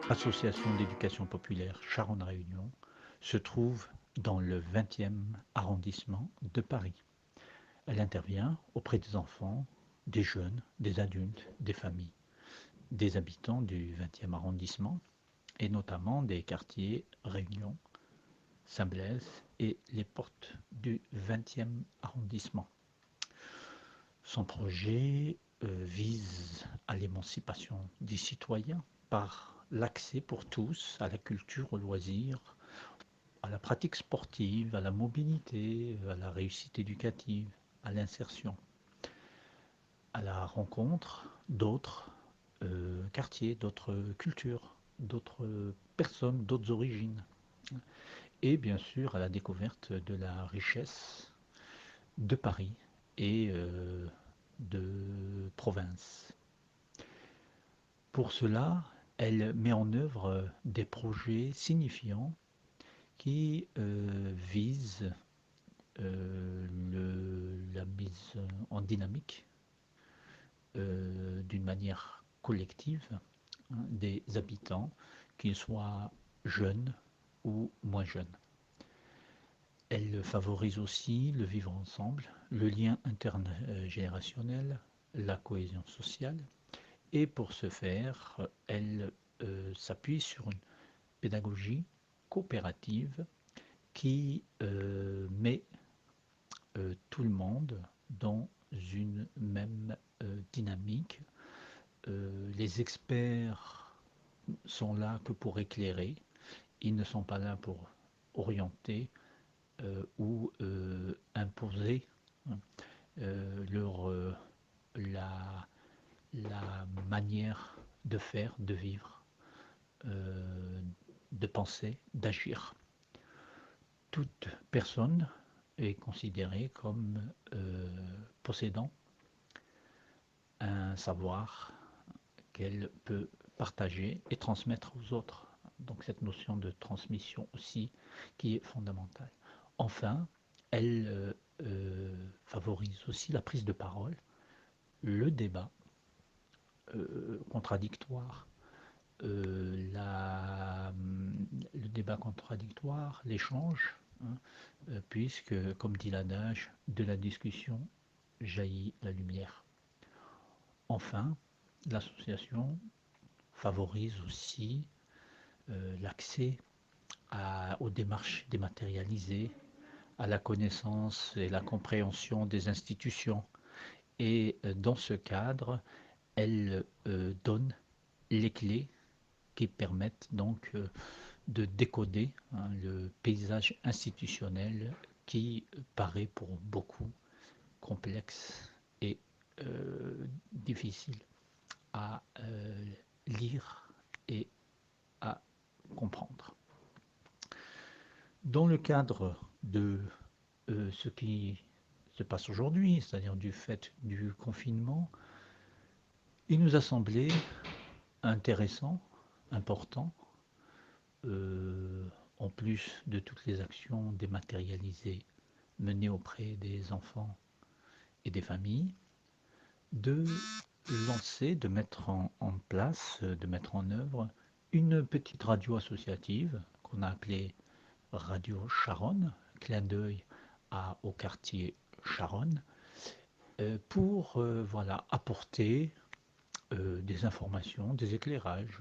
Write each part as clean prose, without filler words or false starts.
association d'éducation populaire Charonne-Réunion, se trouve dans le 20e arrondissement de Paris. Elle intervient auprès des enfants, des jeunes, des adultes, des familles, des habitants du 20e arrondissement et notamment des quartiers Réunion, Saint-Blaise et les portes du 20e arrondissement. Son projet vise à l'émancipation des citoyens par l'accès pour tous à la culture, aux loisirs, à la pratique sportive, à la mobilité, à la réussite éducative, à l'insertion, à la rencontre d'autres quartiers, d'autres cultures, d'autres personnes, d'autres origines, et bien sûr à la découverte de la richesse de Paris et de province. Pour cela, elle met en œuvre des projets signifiants qui visent la mise en dynamique d'une manière collective, hein, des habitants, qu'ils soient jeunes ou moins jeunes. Elle favorise aussi le vivre ensemble, le lien intergénérationnel, la cohésion sociale. Et pour ce faire, elle s'appuie sur une pédagogie coopérative qui met tout le monde dans une même dynamique. Les experts sont là que pour éclairer, ils ne sont pas là pour orienter ou imposer, hein, leur, la, la manière de faire, de vivre, de penser, d'agir. Toute personne est considérée comme possédant un savoir qu'elle peut partager et transmettre aux autres. Donc cette notion de transmission aussi qui est fondamentale. Enfin, elle favorise aussi la prise de parole, le débat contradictoire, le débat contradictoire, l'échange, hein, puisque, comme dit l'adage, de la discussion jaillit la lumière. Enfin, l'association favorise aussi l'accès aux démarches dématérialisées, à la connaissance et la compréhension des institutions. Et dans ce cadre, elle donne les clés qui permettent donc de décoder, hein, le paysage institutionnel qui paraît pour beaucoup complexe et difficile à lire et à comprendre. Dans le cadre de ce qui se passe aujourd'hui, c'est-à-dire du fait du confinement, il nous a semblé intéressant, important, euh, en plus de toutes les actions dématérialisées menées auprès des enfants et des familles, de lancer, de mettre en place, de mettre en œuvre une petite radio associative qu'on a appelée Radio Charonne, clin d'œil au quartier Charonne, pour voilà, apporter des informations, des éclairages,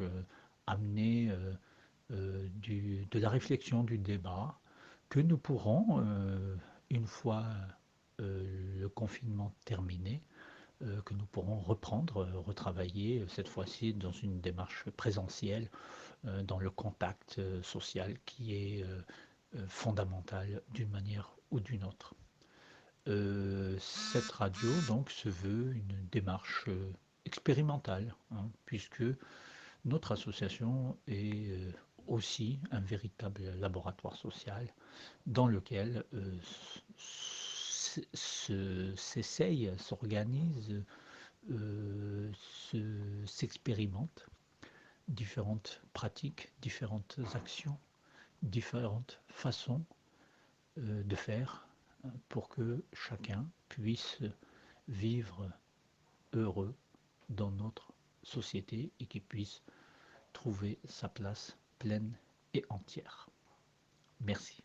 amener de la réflexion, du débat, que nous pourrons, une fois le confinement terminé, que nous pourrons reprendre, retravailler, cette fois-ci dans une démarche présentielle, dans le contact social qui est fondamental d'une manière ou d'une autre. Cette radio donc se veut une démarche expérimentale, hein, puisque notre association est aussi un véritable laboratoire social dans lequel s'essayent, s'organisent, s'expérimentent différentes pratiques, différentes actions, différentes façons de faire pour que chacun puisse vivre heureux dans notre société et qu'il puisse trouver sa place pleine et entière. Merci.